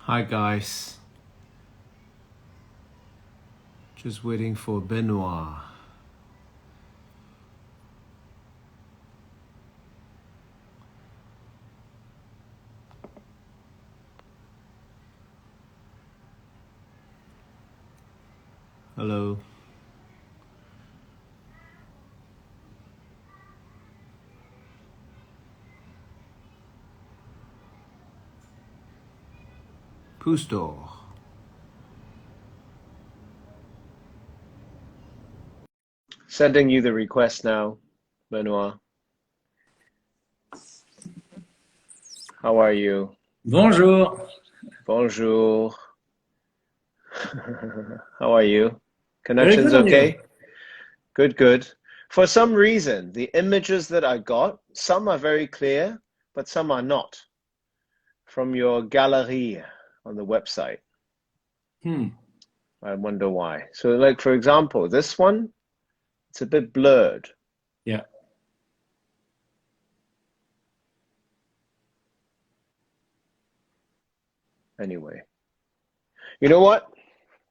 Hi guys, just waiting for Benoit. Hello. Lapoussed'or. Sending you the request now, Benoit. How are you? Bonjour. Bonjour. How are you? Very Connection's good on you. okay? Good, good. For some reason, the images that I got, some are very clear, but some are not from your gallery on the website. I wonder why. So like, for example, this one, it's a bit blurred. Yeah. Anyway, you know what?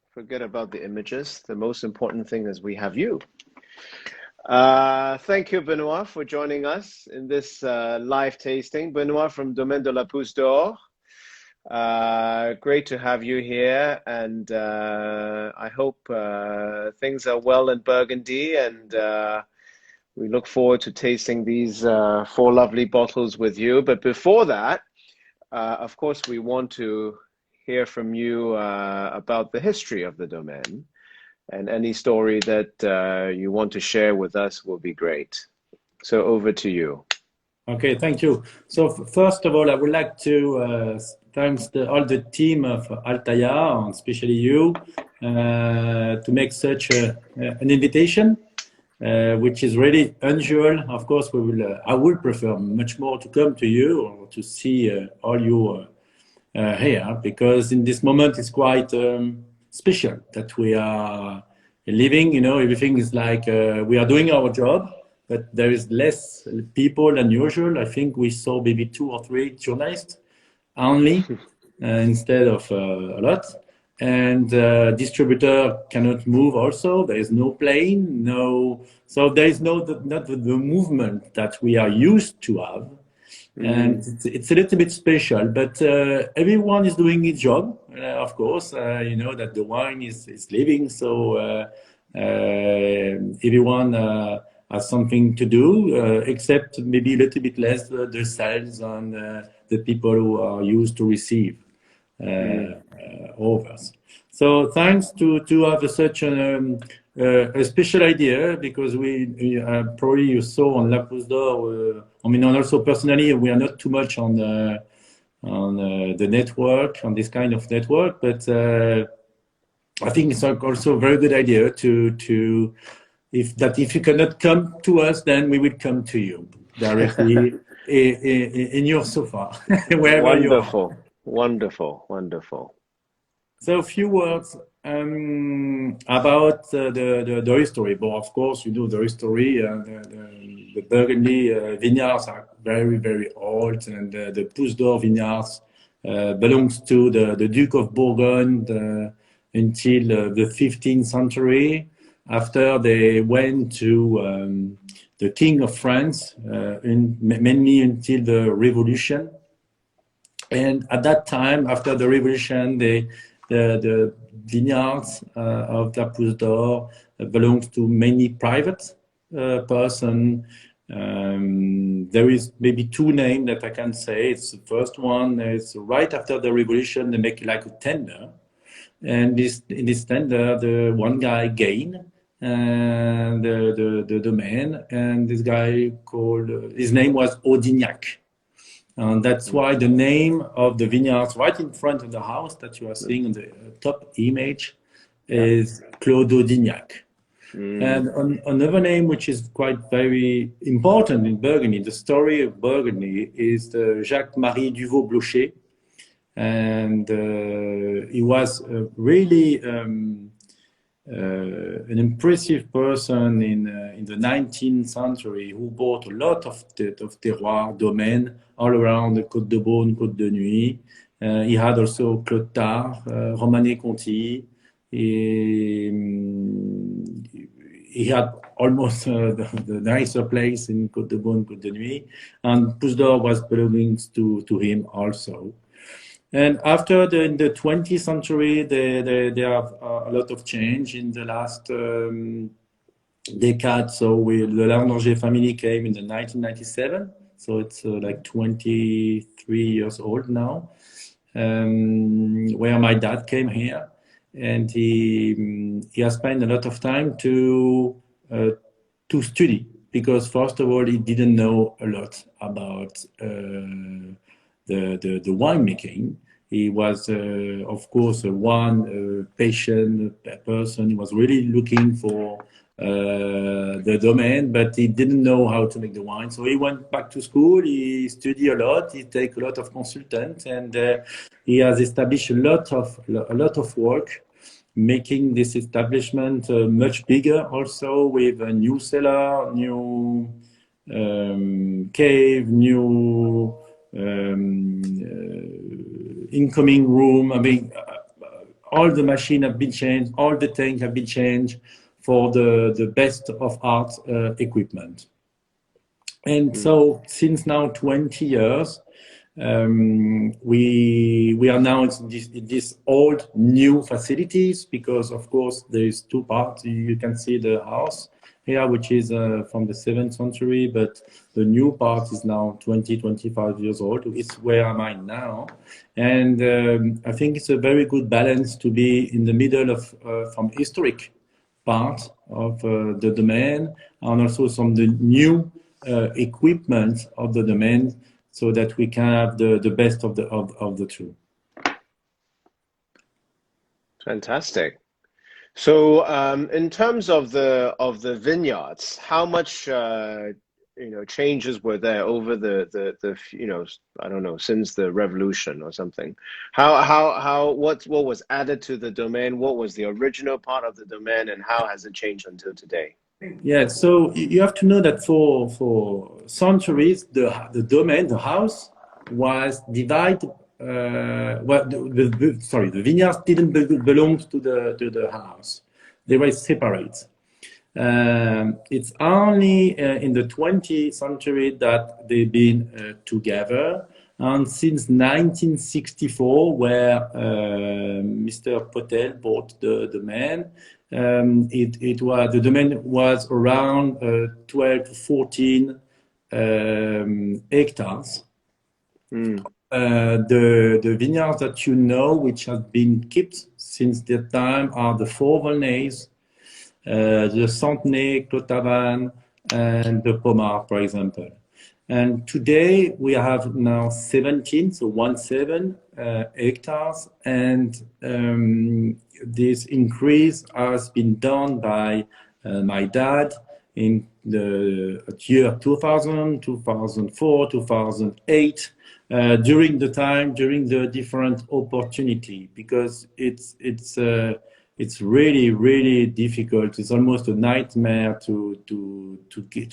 Forget about the images. The most important thing is we have you. Thank you, Benoit, for joining us in this live tasting. Benoit from Domaine de la Pousse d'Or. Great to have you here, and I hope things are well in Burgundy, and we look forward to tasting these four lovely bottles with you. But before that, of course, we want to hear from you about the history of the domain, and any story that you want to share with us will be great. So over to you. Okay, thank you. So first of all, I would like to thank all the team of Altaya, and especially you, to make such an invitation, which is really unusual. Of course, I would prefer much more to come to you or to see all you here, because in this moment it's quite special that we are living. You know, everything is like we are doing our job, but there is less people than usual. I think we saw maybe 2 or 3 journalists only instead of a lot. And distributor cannot move also. There is no plane, so there is not the movement that we are used to have. And it's a little bit special, but everyone is doing his job. Of course, you know that the wine is living, so everyone has something to do, except maybe a little bit less the sales and the people who are used to receive orders. So thanks to have such a special idea, because we probably you saw on La Pousse d'Or. I mean, and also personally, we are not too much on the network, on this kind of network, but I think it's also a very good idea to if you cannot come to us, then we will come to you directly in your sofa, wherever you are. Wonderful, wonderful, wonderful. So a few words about the history. But of course, you know the history. The Burgundy vineyards are very, very old, and the Pousse d'Or vineyards belongs to the Duke of Bourgogne until the 15th century. After they went to the King of France, mainly until the Revolution. And at that time, after the Revolution, the vineyards of La Pousse d'Or belongs to many private person. There is maybe 2 names that I can say. It's the first one is right after the Revolution, they make like a tender. And in this tender, the one guy gained the domain, and this guy called, his name was Audignac. And that's why the name of the vineyards right in front of the house that you are seeing in the top image is Claude Audignac. And another name which is quite very important in Burgundy, the story of Burgundy, is Jacques-Marie Duvaux-Blocher. And he was really an impressive person in the 19th century who bought a lot of terroir domain all around the Côte de Beaune, Côte de Nuit, He had also Claude Tard, Romanée Conti. He had almost the nicer place in Côte de Beaune, Côte de Nuit, and Pousse d'Or was belonging to him also. And after in the 20th century, they have a lot of change in the last decade. So the Larnanger family came in the 1997. So it's like 23 years old now, where my dad came here. And he has spent a lot of time to study, because first of all, he didn't know a lot about the winemaking. He was, of course, one patient person. He was really looking for the domain, but he didn't know how to make the wine. So he went back to school. He studied a lot. He take a lot of consultants, and he has established a lot of work, making this establishment much bigger. Also with a new cellar, new cave, new incoming room. I mean, all the machines have been changed, all the tanks have been changed for the best of art equipment. And so since now 20 years, we are now in this old new facilities, because of course there is two parts. You can see the house here, which is from the 7th century, but the new part is now 25 years old. It's where am I now? And I think it's a very good balance to be in the middle of from historic part of the domain, and also some the new equipment of the domain, so that we can have the best of the two. Fantastic. So, in terms of the vineyards, how much changes were there over the I don't know, since the revolution or something? What was added to the domain? What was the original part of the domain, and how has it changed until today? Yeah, so you have to know that for centuries, the domain, the house, was divided. The vineyards didn't belong to the house; they were separate. It's only in the 20th century that they've been together, and since 1964, where Mr. Potel bought the domain. The domain was around 12 to 14 hectares. The vineyards that you know, which have been kept since that time, are the Four Volnays, the Centenay, Clotavan, and the Pommard, for example. And today we have now 17, so 17 hectares, and this increase has been done by my dad in the year 2000, 2004, 2008, during the different opportunity, because it's really, really difficult. It's almost a nightmare to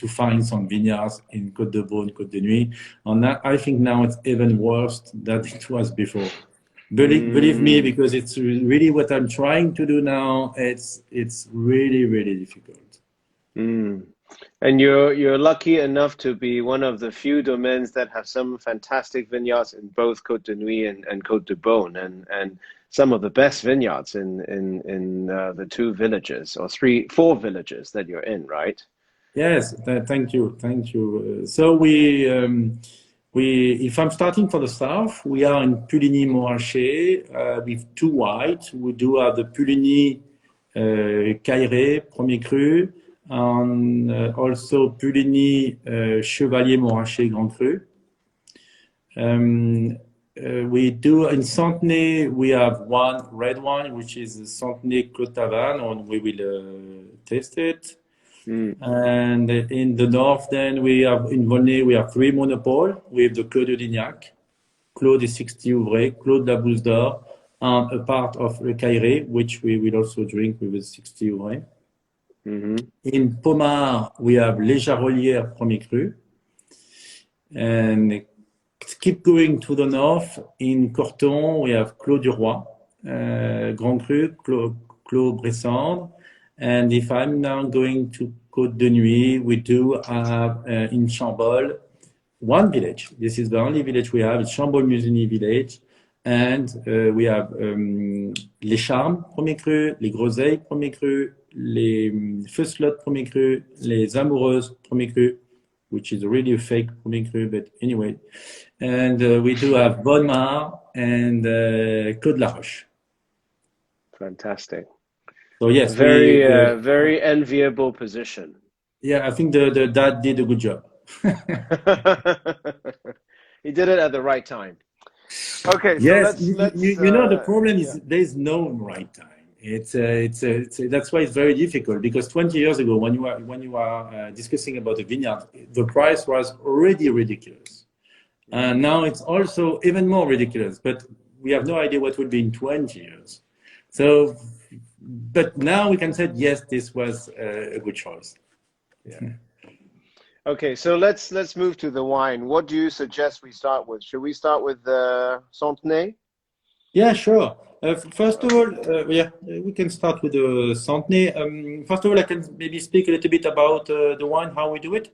find some vineyards in Côte de Beaune, Côte de Nuit. And I think now it's even worse than it was before. Believe me, because it's really what I'm trying to do now. It's really, really difficult. And you're lucky enough to be one of the few domains that have some fantastic vineyards in both Côte de Nuit and Côte de Beaune, and some of the best vineyards in the two villages, or four villages that you're in, right? Yes, thank you. So if I'm starting for the south, we are in Puligny-Montrachet with two white. We do have the Puligny Cailleret Premier Cru, and also Puligny Chevalier Montrachet Grand Cru. We do in Centenay, we have one red wine, which is Centenay Clotavan, and we will taste it. And in the north, then we have in Volnay, we have three monopoles with the Clos de Lignac, Clos des 60 Ouvrais, Clos de la Pousse d'Or, and a part of Le Cailleret, which we will also drink with the 60 Ouvrais. In Pommard, we have Les Jarolières Premier Cru, and keep going to the north, in Corton, we have Clos du Roi, Grand Cru, Clos Bressandre. And if I'm now going to Côte de Nuit, we do have in Chambol one village. This is the only village we have. It's Chambol-Musigny village. And we have les Charmes, premier cru, les Groseilles, premier cru, les Feu-Slot, premier cru, les Amoureuses, premier cru, which is really a fake premier cru, but anyway. And we do have Bonnemar and Clos de la Roche. Fantastic. So yes, very enviable position. Yeah, I think the dad did a good job. He did it at the right time. Okay, yes, so let's you know the problem is there's no right time. It's that's why it's very difficult, because 20 years ago when you are discussing about the vineyard, the price was already ridiculous, and now it's also even more ridiculous. But we have no idea what will be in 20 years. So, but now we can say yes, this was a good choice. Yeah. Okay, so let's move to the wine. What do you suggest we start with? Should we start with the Centenay? Yeah, sure. First of all, yeah, we can start with the Centenay. First of all, I can maybe speak a little bit about the wine, how we do it.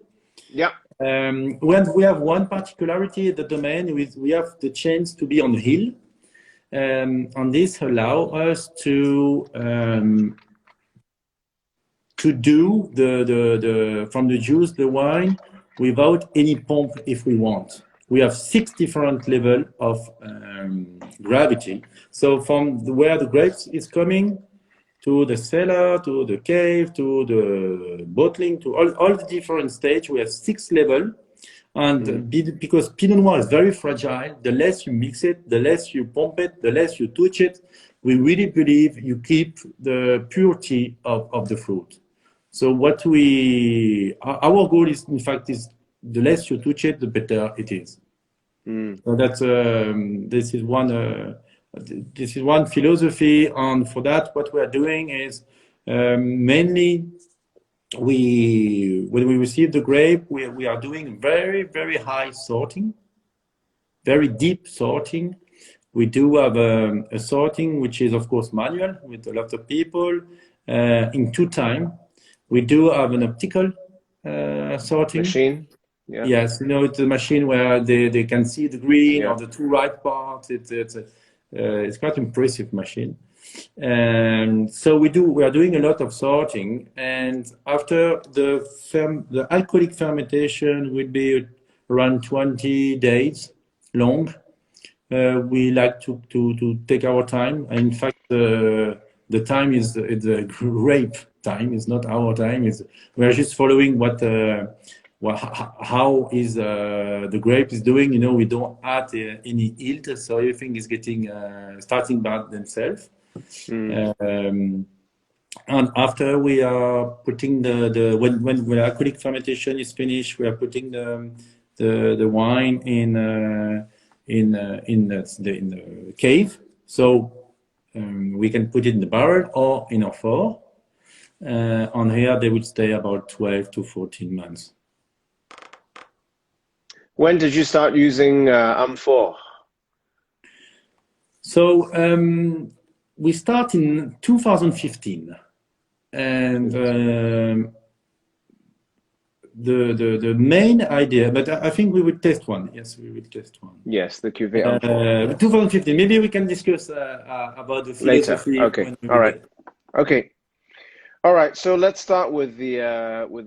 Yeah. We have one particularity at the domain. We have the chance to be on the hill. And this allows us to do from the juice, the wine, without any pump if we want. We have 6 different levels of gravity. So from where the grapes is coming to the cellar, to the cave, to the bottling, to all the different stages, we have 6 levels. And because Pinot Noir is very fragile, the less you mix it, the less you pump it, the less you touch it, we really believe you keep the purity of the fruit. So our goal is, in fact, is the less you touch it, the better it is. So that's this is one philosophy, and for that, what we are doing is mainly when we receive the grape, we are doing very, very high sorting, very deep sorting. We do have a sorting which is of course manual with a lot of people in 2 times. We do have an optical sorting machine. Yeah. Yes, it's a machine where they can see the green or the 2 right parts. It's quite impressive machine. And so we are doing a lot of sorting, and after the alcoholic fermentation will be around 20 days long. We like to take our time. In fact, the time is the grape time. It's not our time. We are just following how is the grape is doing. We don't add any yield, so everything is getting starting by themselves. And after we are putting when the alcoholic fermentation is finished, we are putting the wine in the cave. So we can put it in the barrel or in a fort. On here, they would stay about 12 to 14 months. When did you start using amphore? So we start in 2015, and the main idea, but I think we will test one. Yes, we will test one. Yes, the cuvée amphore. 2015. Maybe we can discuss about the philosophy later. Okay. All right. Okay. All right. So let's start with the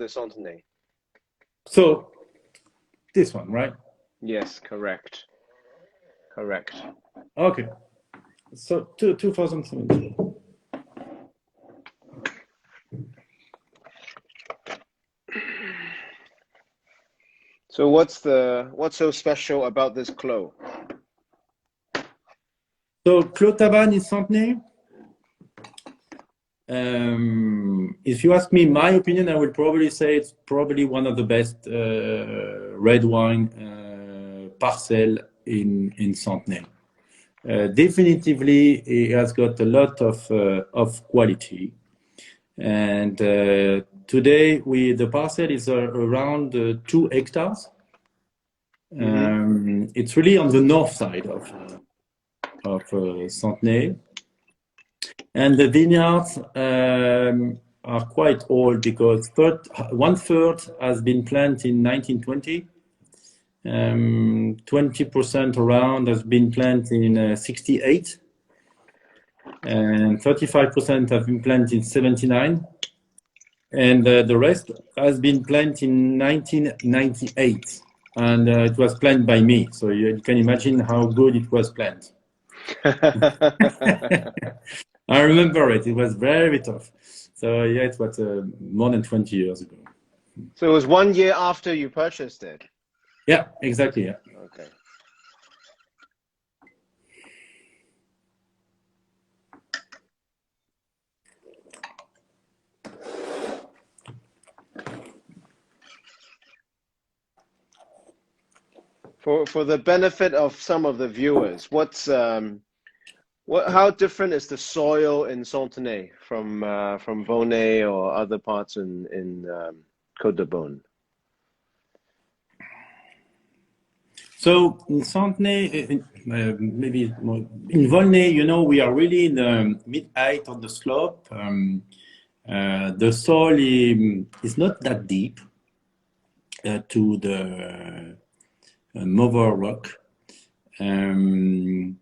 Centenay. So this one, right? Yes. Correct. Correct. Okay. So 2017. So what's so special about this Clos? So Clos Tabanne is Centenay. If you ask me my opinion, I would probably say it's probably one of the best red wine parcel in Centenay. Definitively, it has got a lot of quality, and today the parcel is around 2 hectares. It's really on the north side of Centenay. And the vineyards are quite old because one third has been planted in 1920. 20% around has been planted in 68. And 35% have been planted in 79. And the rest has been planted in 1998. And it was planted by me. So you can imagine how good it was planted. I remember it. It was very tough. So yeah, it was more than 20 years ago. So it was 1 year after you purchased it? Yeah, exactly. Yeah. Okay. For the benefit of some of the viewers, how different is the soil in Fontenay from Vonay or other parts in Côte de Beaune? So in Fontenay, maybe more, in Volnay, you know, we are really in the mid-height of the slope. The soil is not that deep to the mother rock. In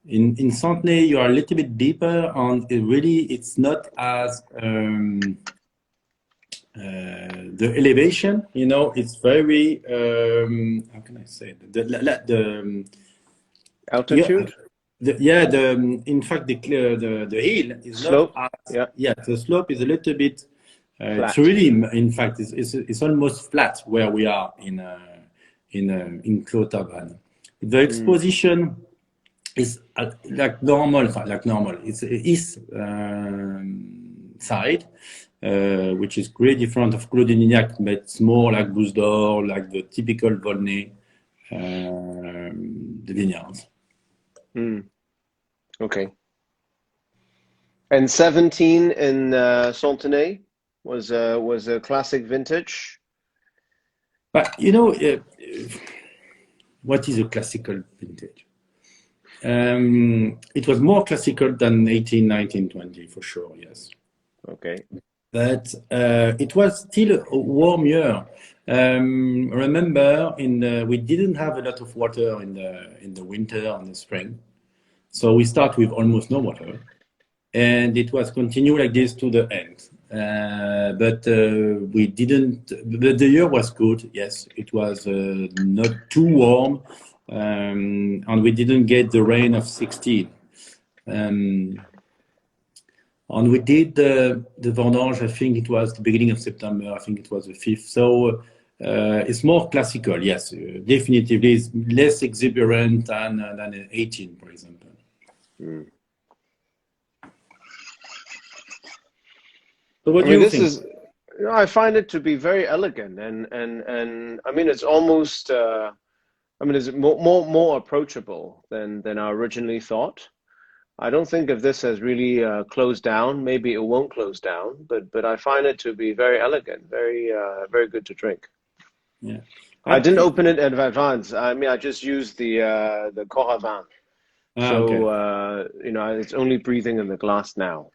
Fontenay, you are a little bit deeper, and it's not as the elevation. You know, it's very how can I say the Altitude? In fact the hill is Slope? not as, the slope is a little bit Flat. it's really, in fact, it's almost flat where we are in Clotavan. The exposition is like normal. It's east side, which is great different of Clos de Nignac, but it's more like lapoussed'or, like the typical Volnay, the vineyards. Okay. And 17 in Fontenay was a classic vintage. But you know, what is a classical vintage? It was more classical than 18, 19, 20 for sure. Yes. Okay. But it was still a warm year. Remember, we didn't have a lot of water in the winter and the spring, so we start with almost no water, and it was continue like this to the end. But we didn't. But the year was good. Yes, it was not too warm, and we didn't get the rain of 16. And we did the vendange, I think it was the beginning of September, I think it was the 5th. So it's more classical, yes, definitively. It's less exuberant than 18, for example. So what do you think? I find it to be very elegant and I mean, it's almost, it's more approachable than I originally thought. I don't think if this has really closed down. Maybe it won't close down, but I find it to be very elegant, very good to drink. Yeah, I didn't open it in advance. I mean, I just used the Coravin, so okay. It's only breathing in the glass now.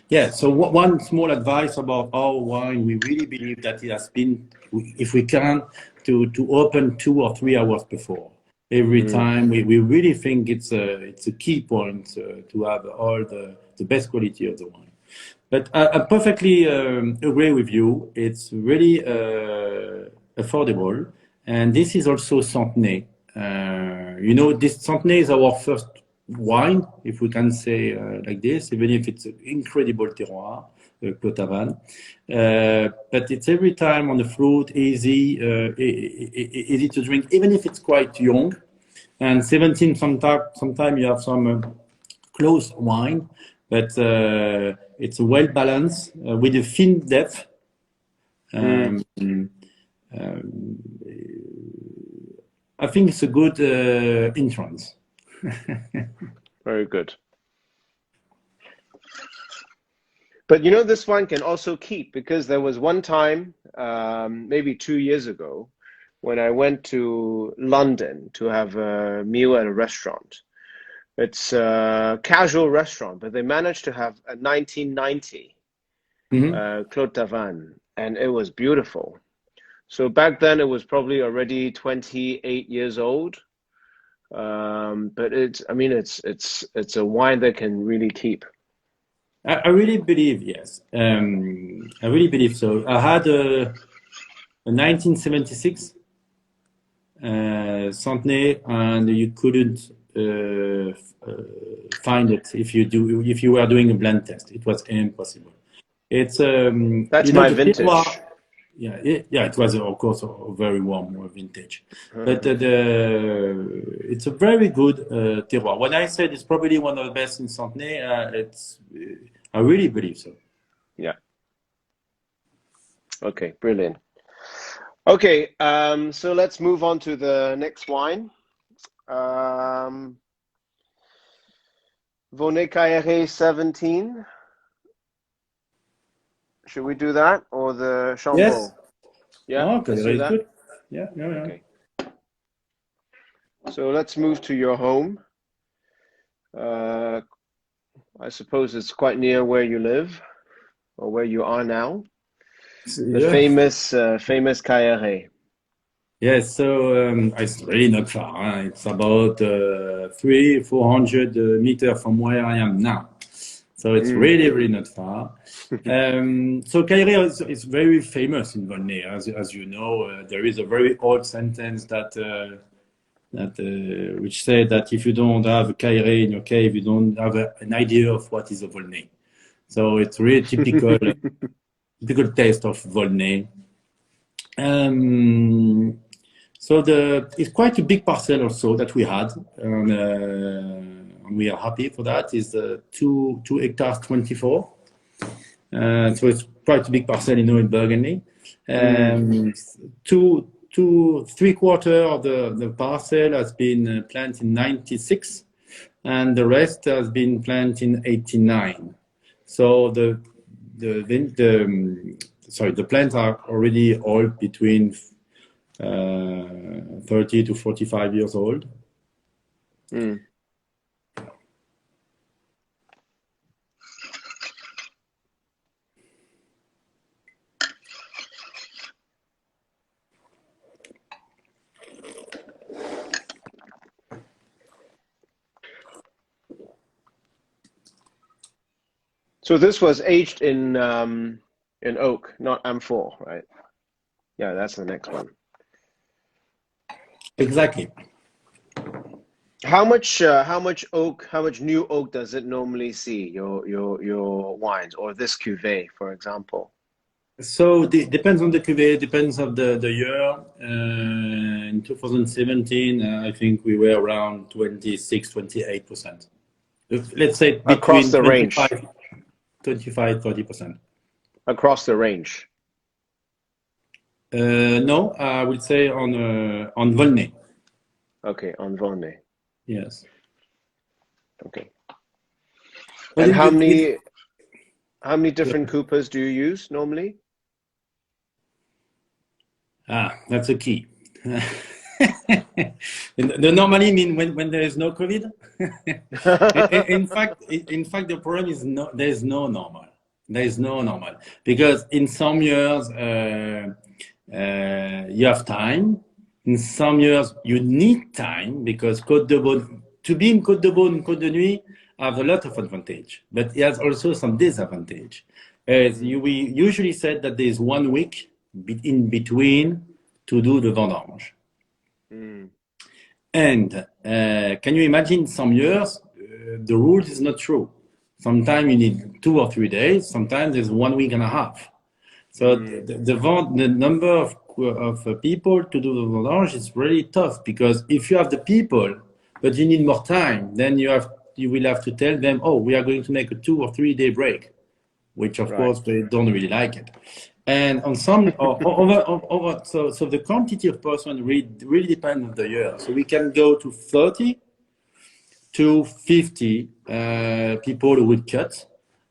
Yeah. So one small advice about our wine: we really believe that it has been, if we can, to open 2 or 3 hours before. Every time we really think it's a key point to have all the best quality of the wine. But I perfectly agree with you. It's really affordable, and this is also Centenay. This Centenay is our first wine, if we can say like this, even if it's an incredible terroir, Clotavan. But it's every time on the fruit, easy to drink, even if it's quite young. And 17, sometimes you have some close wine, but it's well balanced with a thin depth. I think it's a good entrance. Very good. But this wine can also keep, because there was one time, maybe 2 years ago, when I went to London to have a meal at a restaurant. It's a casual restaurant, but they managed to have a 1990 Clos Tavannes, and it was beautiful. So back then it was probably already 28 years old. But I mean, it's a wine that can really keep. I really believe, yes. I really believe so. I had a 1976 Centenay, and you couldn't find it if you were doing a blend test. It was impossible. It's That's you know my the vintage. terroir. Yeah, it was of course a very warm vintage, but it's a very good terroir. When I said it's probably one of the best in Centenay, I really believe so. Yeah. Okay, brilliant. Okay, so let's move on to the next wine. Volnay-Cailleret 17. Should we do that or the Chambeau? Yes. Yeah, Okay, let's do very that. good. Yeah. Okay. So let's move to your home. I suppose it's quite near where you live or where you are now. The Yeah. famous Cailleret. Yes, so it's really not far. Huh? It's about 400 meters from where I am now. So it's really not far. So Cailleret is very famous in Volnay. As you know, there is a very old sentence that which said that if you don't have a Cailleret in your cave, you don't have an idea of what is a Volnay. So it's really typical taste of Volnay. So it's quite a big parcel also that we had, and we are happy for that. Is 2 hectares 24. So it's quite a big parcel, in Burgundy. Three quarter of the parcel has been planted in 96, and the rest has been planted in 89. So the plants are already old, between 30 to 45 years old. So this was aged in oak, not amphor, right? Yeah, that's the next one. Exactly. How much new oak does it normally see, your wines, or this cuvée, for example? So depends on the cuvée, depends on the year. In 2017, I think we were around 26-28%. Let's say Across between the range. 25-30%. Across the range. No, I would say on Volnay. Okay, on Volnay. Yes. Okay. But And how many different coopers do you use normally? That's a key. Normally mean when there is no COVID. in fact, the problem is there is no normal. There is no normal, because in some years you have time. In some years you need time, because Côte de Beaune, to be in Côte de Beaune and Côte de Nuit have a lot of advantage, but it has also some disadvantage. We usually said that there is 1 week in between to do the vendange. And can you imagine, some years the rule is not true. Sometimes you need 2 or 3 days. Sometimes there's 1 week and a half. So the number of people to do the vendange is really tough, because if you have the people but you need more time, then you will have to tell them, oh, we are going to make a 2 or 3 day break, which of course they don't really like it. And on some so the quantity of person really depends on the year. So we can go to 30 to 50 people who would cut,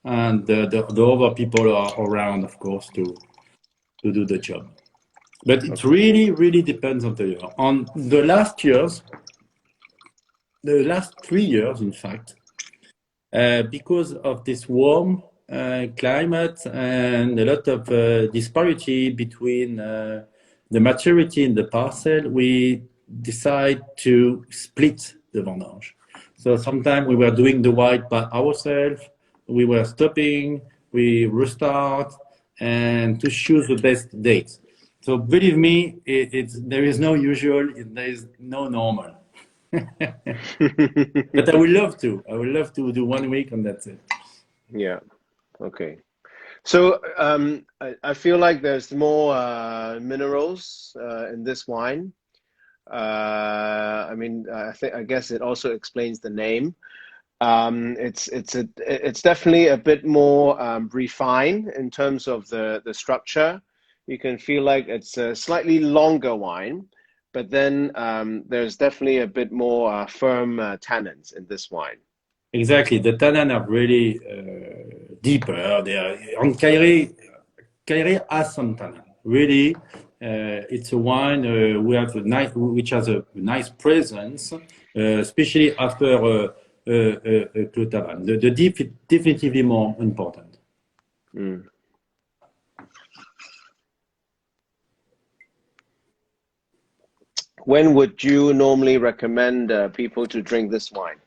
and the other people are around, of course, to do the job. But it really depends on the year. On the last years, the last 3 years, in fact, because of this warm climate and a lot of disparity between the maturity in the parcel, we decide to split the vendange. So sometimes we were doing the white by ourselves, we were stopping, we restart, and to choose the best dates. So believe me, there is no usual, there is no normal. But I would love to. I would love to do 1 week and that's it. Yeah. Okay. So I feel like there's more minerals in this wine. I mean, I guess it also explains the name. It's definitely a bit more refined in terms of the structure. You can feel like it's a slightly longer wine, but then there's definitely a bit more firm tannins in this wine. Exactly. The tannins are really deeper. They are on Kyrie has some tannin. Really, it's a wine which has a nice presence, especially after Clos Tavannes. The deep is definitively more important. Mm. When would you normally recommend people to drink this wine?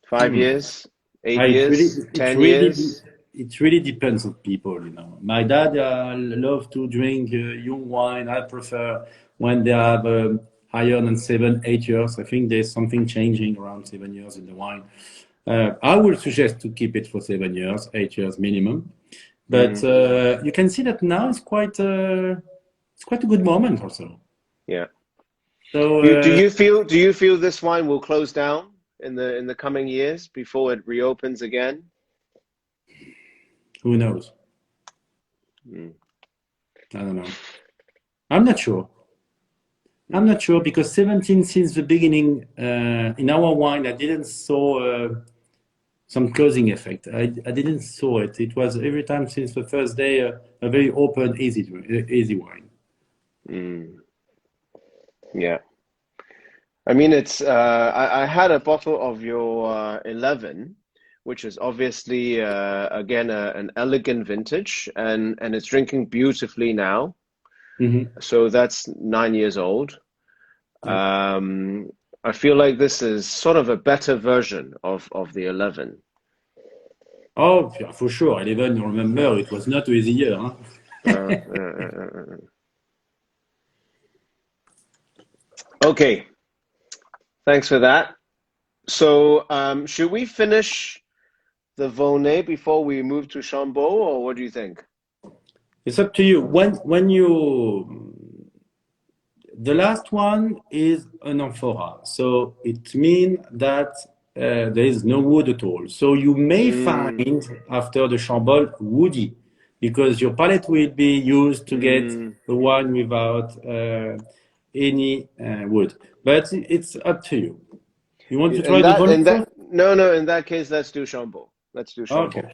5 years, 8 years, 10 years? It really depends on people, you know. My dad loves to drink young wine. I prefer when they have higher than 7, 8 years. I think there's something changing around 7 years in the wine. I would suggest to keep it for 7 years, 8 years minimum. But you can see that now it's quite a good moment also. Yeah. So do you feel this wine will close down in the coming years before it reopens again? Who knows? I don't know. I'm not sure. Because 17 since the beginning in our wine, I didn't saw some closing effect. I didn't saw it. It was every time since the first day a very open, easy wine. Yeah. I mean, it's. I had a bottle of your 11, which is obviously again an elegant vintage, and it's drinking beautifully now. So that's 9 years old. I feel like this is sort of a better version of the 11. Oh, yeah, for sure. 11, remember, it was not an easy year. Huh? Okay. Thanks for that. So should we finish the Volnay before we move to Chambeau, or what do you think? It's up to you. When you the last one is an amphora, so it means that there is no wood at all. So you may find after the Chambeau woody, because your palate will be used to get the wine without any wood. But it's up to you. You want to try the Volnay? No. In that case, let's do Chambeau. Okay.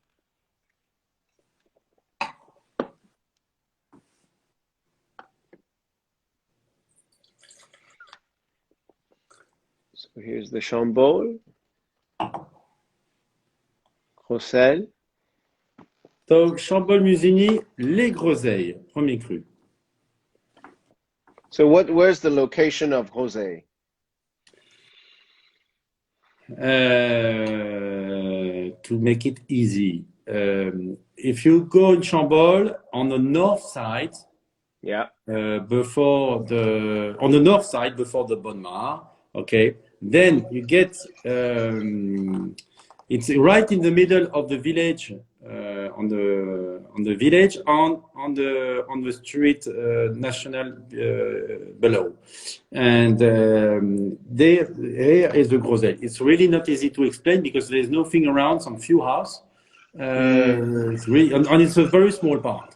So here's the Chambeau. Groseilles. So Chambeau Musigny, les Groseilles, premier cru. So where's the location of Groseilles? To make it easy, if you go in Chambol on the north side, before the Bonne Mare, okay, then you get it's right in the middle of the village, on the village on the street national below, and there is the Groseille. It's really not easy to explain because there's nothing around, some few houses. It's really, and it's a very small part.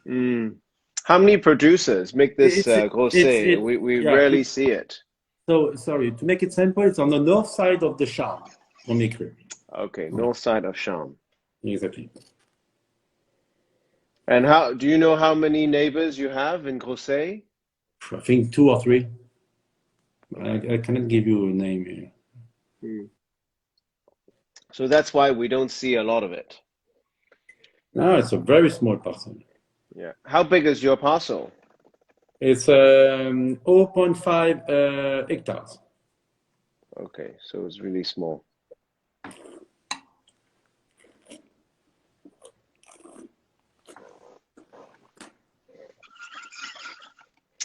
How many producers make this Groseille? We rarely see it. So sorry, to make it simple, it's on the north side of the Charme. Okay, north side of Charme. Exactly. And how do you know how many neighbors you have in Grosset? I think 2 or 3. Okay. I cannot give you a name here. Hmm. So that's why we don't see a lot of it. No, it's a very small parcel. Yeah. How big is your parcel? It's 0.5 hectares. Okay, so it's really small.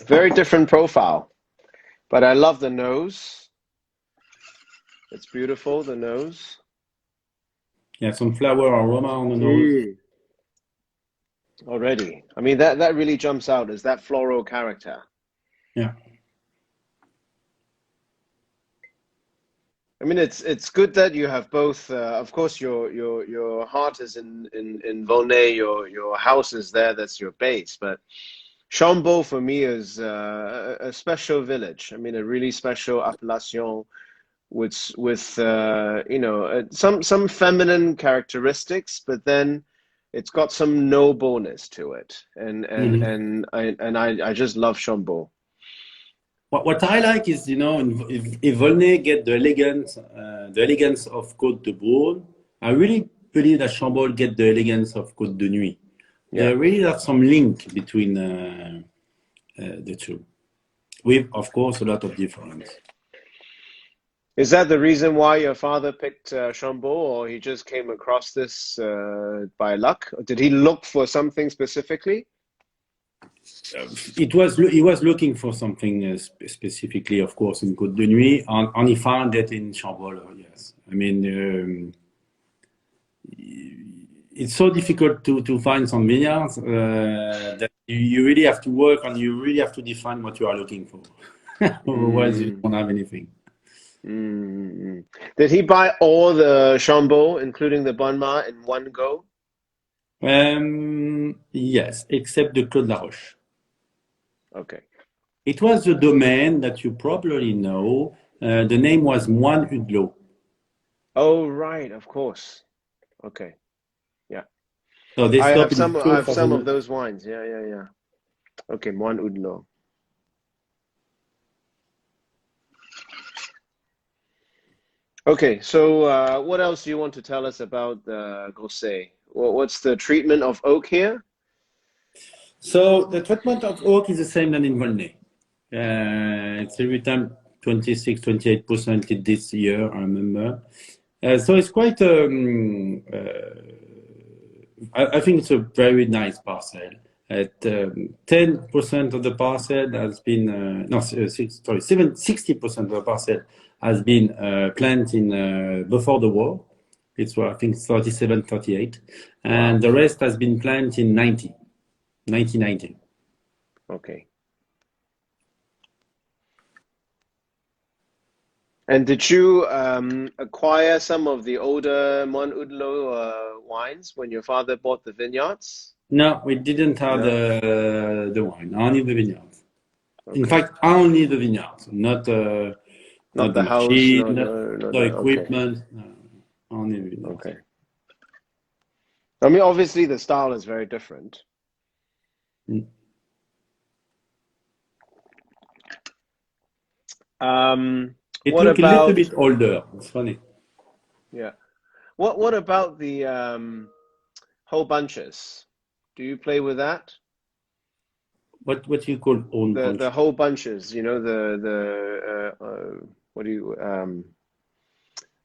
Very different profile, but I love the nose. It's beautiful, the nose. Yeah, some flower aroma on the nose. Already. I mean, that really jumps out as that floral character. Yeah. I mean, it's good that you have both. Of course, your heart is in Volnay. Your house is there. That's your base. But Chambord for me is a special village. I mean, a really special appellation with you know some feminine characteristics, but then it's got some nobleness to it. I just love Chambord. What I like is, if Volnay get the elegance of Côte de Beaune, I really believe that Chambord get the elegance of Côte de Nuit. Yeah. There really are some link between the two, with, of course, a lot of difference. Is that the reason why your father picked Chambord, or he just came across this by luck? Did he look for something specifically? He was looking for something specifically, of course, in Côte de Nuit, and he found it in Chambord. Yes, I mean, it's so difficult to find some vineyards that you really have to work and you really have to define what you are looking for. Otherwise, you don't have anything. Did he buy all the Chambord, including the Bonnes, in one go? Yes, except the Claude Laroche. Okay. It was a domain that you probably know. The name was Moine Hudelot. Oh, right, of course. Okay. Yeah. So they I have stopped in some of 2000. those wines. Yeah. Okay, Moine Hudelot. Okay, so what else do you want to tell us about Grosset? What's the treatment of oak here? So the treatment of oak is the same than in Volnay. It's every time 26, 28% this year, I remember. So it's quite, I think it's a very nice parcel. At 10% of the parcel has been, 60% of the parcel has been planted before the war. It's, I think, 37, 38. And the rest has been planted in 1990. Okay. And did you acquire some of the older Moine Hudelot wines when your father bought the vineyards? No, we didn't have No? the wine, only the vineyards. Okay. In fact, only the vineyards, not Not the the house, machine, no, not the okay. equipment, no, only the vineyards. Okay. I mean, obviously the style is very different. Mm. It What looked a little about bit older. It's funny. yeah? What about the whole bunches? Do you play with that? What you call own punch? The whole bunches, you know, what do you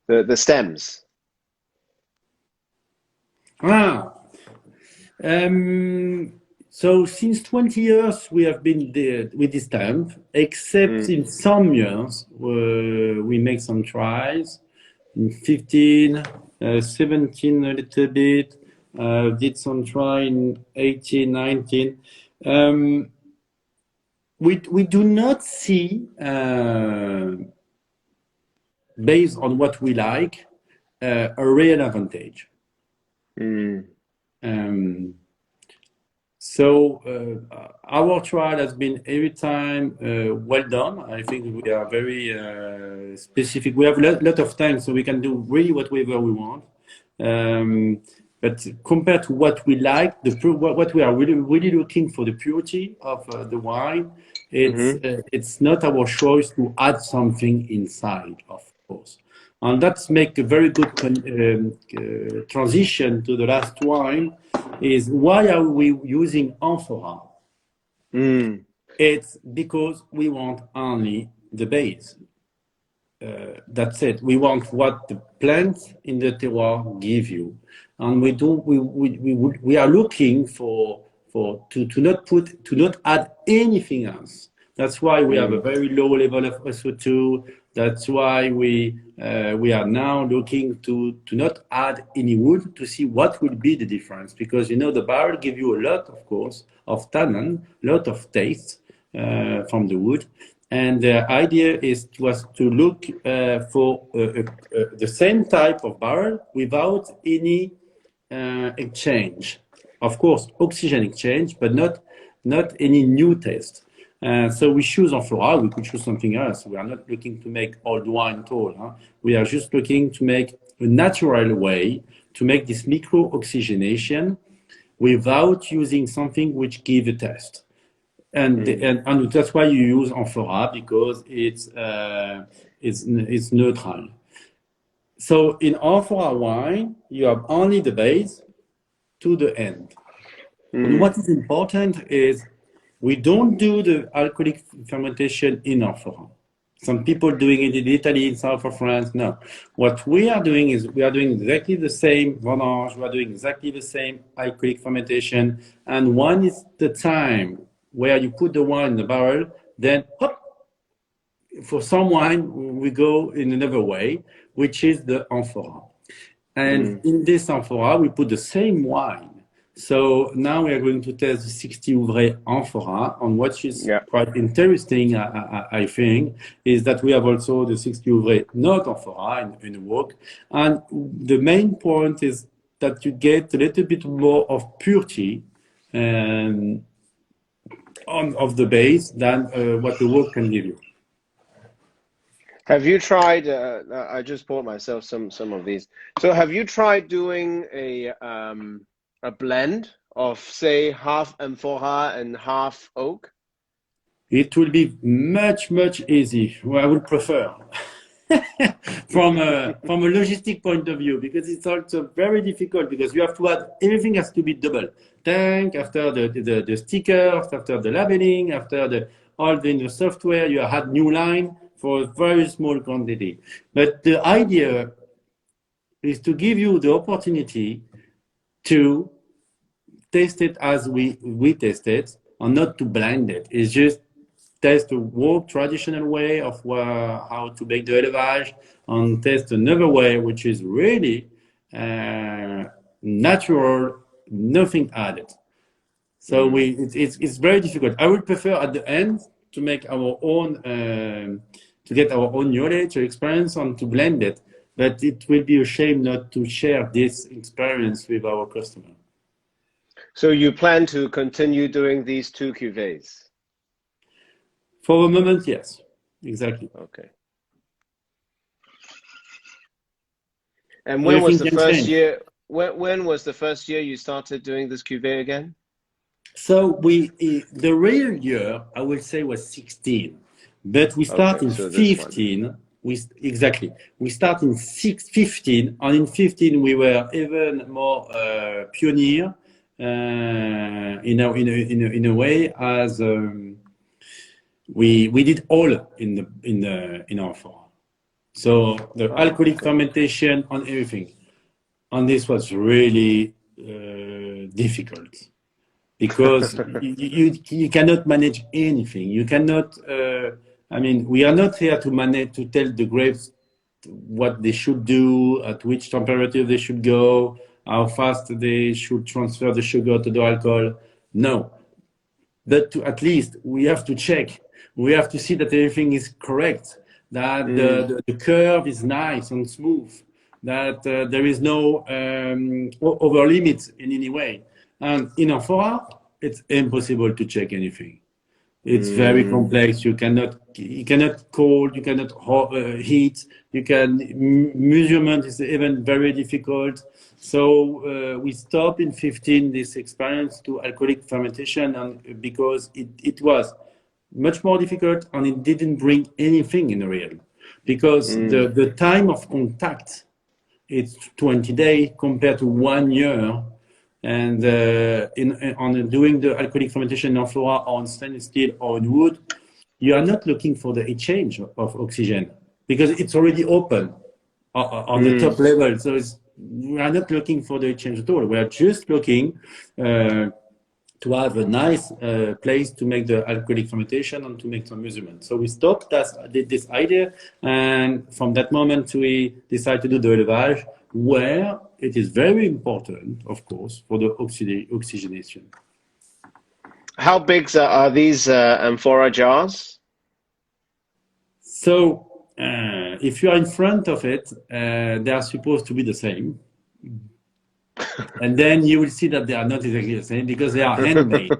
the stems? So since 20 years we have been with this stamp, except in some years we make some tries. In 15, 17 a little bit, did some try in 18, 19. We do not see, based on what we like, a real advantage. So our trial has been every time well done. I think we are very specific. We have a lot of time, so we can do really whatever we want. But compared to what we like, what we are really looking for, the purity of the wine, it's not our choice to add something inside, of course. And that's make a very good transition to the last wine. Is why are we using amphora? It's because we want only the base. That's it. We want what the plants in the terroir give you, and we are looking for to not add anything else. That's why we have a very low level of SO2. That's why we are now looking to not add any wood to see what will be the difference, because the barrel give you a lot, of course, of tannin, a lot of taste from the wood. And the idea was to look for the same type of barrel without any exchange. Of course, oxygen exchange, but not any new taste. So we choose amphora. We could choose something else. We are not looking to make old wine at all. Huh? We are just looking to make a natural way to make this micro-oxygenation without using something which gives a taste. And that's why you use amphora, because it's neutral. So in amphora wine, you have only the base to the end. And what is important is we don't do the alcoholic fermentation in amphora. Some people doing it in Italy, in south of France. No. What we are doing is we are doing exactly the same vendange, we are doing exactly the same alcoholic fermentation. And one is the time where you put the wine in the barrel, then hop, for some wine, we go in another way, which is the amphora. And in this amphora, we put the same wine. So now we are going to test the 60 ouvre amphora. And what is quite interesting, I think, is that we have also the 60 ouvre not amphora in the work. And the main point is that you get a little bit more of purity of the base than what the wood can give you. Have you tried? I just bought myself some of these. So have you tried doing a blend of, say, half amphora and half oak? It will be much easy. Well, I would prefer. from a logistic point of view, because it's also very difficult, because you have to add, everything has to be double. Tank, after the stickers, after the labeling, after all the software, you add new line for a very small quantity. But the idea is to give you the opportunity to taste it as we taste it, and not to blend it. It's just test the work traditional way of how to make the élevage, and test another way which is really natural, nothing added. So it's very difficult. I would prefer at the end to make our own, to get our own knowledge or experience, and to blend it. But it will be a shame not to share this experience with our customer. So you plan to continue doing these two cuvées? For the moment, yes, exactly. Okay. And when was the first year? When was the first year you started doing this cuvée again? So the real year, I would say, was 16, but we start in 15. We start in 15, and in 15 we were even more pioneer in a way, as we did all in amphora. So the alcoholic fermentation on everything, and this was really difficult, because you cannot manage anything. You cannot. I mean, we are not here to tell the grapes what they should do, at which temperature they should go, how fast they should transfer the sugar to the alcohol. No, but at least we have to check. We have to see that everything is correct, that the curve is nice and smooth, that there is no over limits in any way. And in amphora, it's impossible to check anything. It's very complex. You cannot cold, you cannot heat. You can measurement is even very difficult. So we stopped in 15 this experience to alcoholic fermentation, and because it was much more difficult and it didn't bring anything in the real, because the time of contact it's 20 days compared to 1 year. And on doing the alcoholic fermentation in amphora or on stainless steel or in wood, you are not looking for the exchange of oxygen because it's already open on the top level. So we are not looking for the exchange at all. We are just looking to have a nice place to make the alcoholic fermentation and to make some measurement. So we stopped this idea, and from that moment we decided to do the élevage, where it is very important, of course, for the oxygenation. How big are these amphora jars? So if you are in front of it, they are supposed to be the same. And then you will see that they are not exactly the same because they are handmade.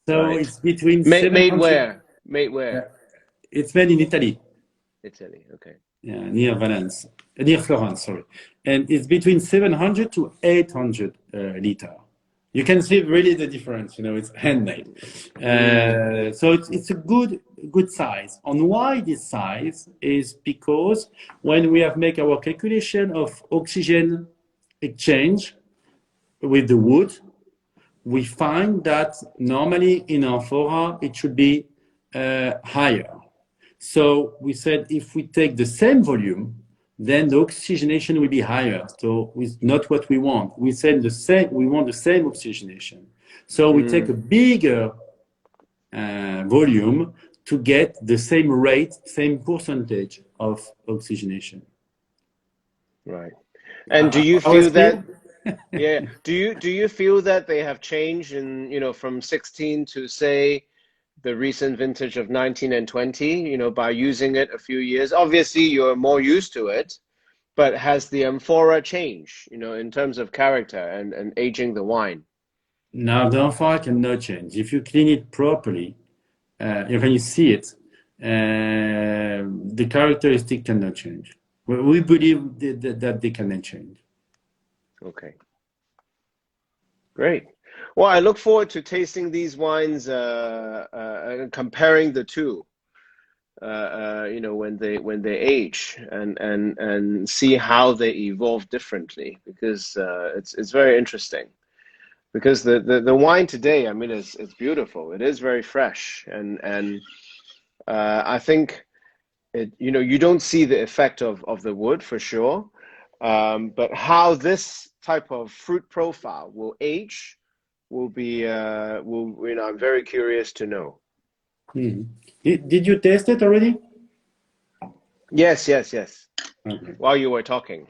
So Right. it's between Made where? Made where? It's made in Italy. Italy, okay. Yeah, near Florence, sorry. And it's between 700 to 800 liter. You can see really the difference, it's handmade. So it's a good size. And why this size is because when we have made our calculation of oxygen exchange with the wood, we find that normally in amphora it should be higher. So we said if we take the same volume, then the oxygenation will be higher. So it's not what we want. We said we want the same oxygenation. So we take a bigger volume to get the same rate, same percentage of oxygenation. Right. And do you feel that? Yeah. Do you feel that they have changed in from 16 to say the recent vintage of 19 and 20, by using it a few years? Obviously, you're more used to it, but has the amphora changed, in terms of character and aging the wine? No, the amphora cannot change. If you clean it properly, when you see it, the characteristic cannot change. We believe that they cannot change. Okay. Great. Well, I look forward to tasting these wines and comparing the two, when they age and see how they evolve differently, because it's very interesting. Because the wine today, I mean, it's beautiful. It is very fresh, and I think you don't see the effect of the wood for sure, but how this type of fruit profile will age will be I'm very curious to know. Did you taste it already? Yes. Okay. While you were talking.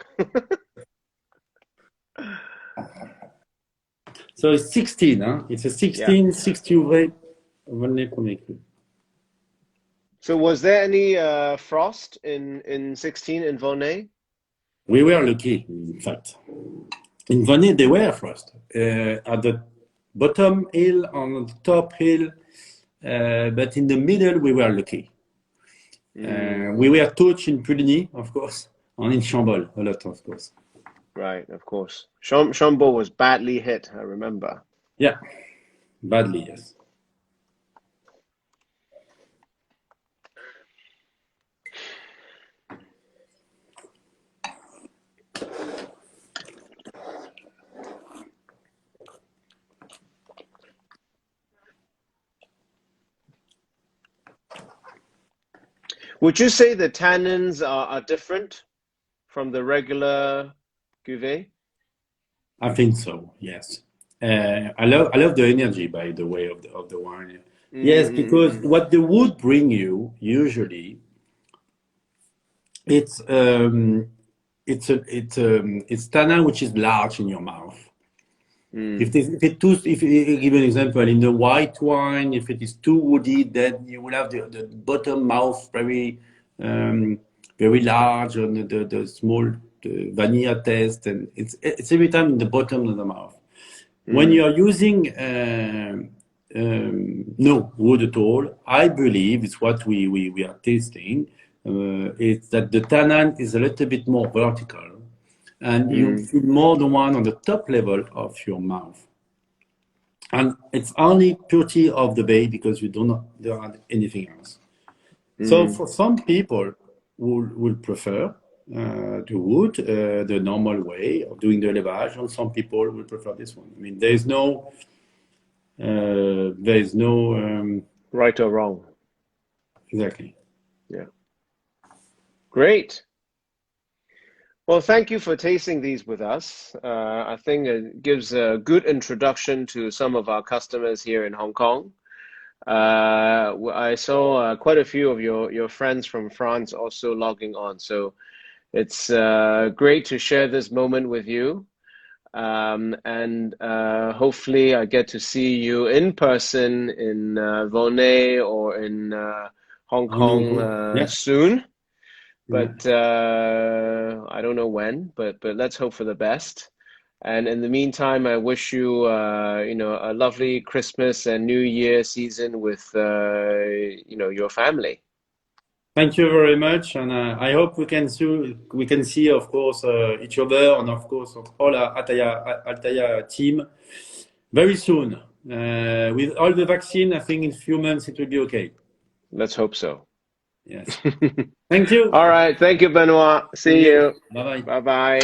So it's 16, huh? It's a 16, 60 So was there any frost in 16 in Vonay? We were lucky, in fact. In Vonay, they were frost. At the bottom hill, on the top hill, but in the middle, we were lucky. We were touched in Puligny, of course, and in Chambol, a lot, of course. Right, of course. Chambol was badly hit, I remember. Yeah, badly, yes. Would you say the tannins are different from the regular cuvée? I think so, yes. I love the energy, by the way, of the wine. Yes, because what the wood bring you usually, it's tannin which is large in your mouth. If you give an example, in the white wine, if it is too woody, then you will have the bottom mouth very large, and the small vanilla taste, and it's every time in the bottom of the mouth. When you are using no wood at all. I believe it's what we are tasting. It's that the tannin is a little bit more vertical, and you feel more the one on the top level of your mouth. And it's only purity of the bay because you don't add anything else. So for some people who will prefer the wood, the normal way of doing the élevage, and some people will prefer this one. I mean, there is no right or wrong. Exactly. Yeah. Great. Well, thank you for tasting these with us. I think it gives a good introduction to some of our customers here in Hong Kong. I saw quite a few of your friends from France also logging on. So it's great to share this moment with you. And hopefully I get to see you in person in Volnay or in Hong Kong soon. But I don't know when, but let's hope for the best. And in the meantime, I wish you, a lovely Christmas and New Year season with, your family. Thank you very much, and I hope we can see, of course, each other, and of course, all our Altaya team very soon. With all the vaccine, I think in a few months it will be okay. Let's hope so. Yes. Thank you. All right. Thank you, Benoit. See you. Bye-bye. Bye-bye.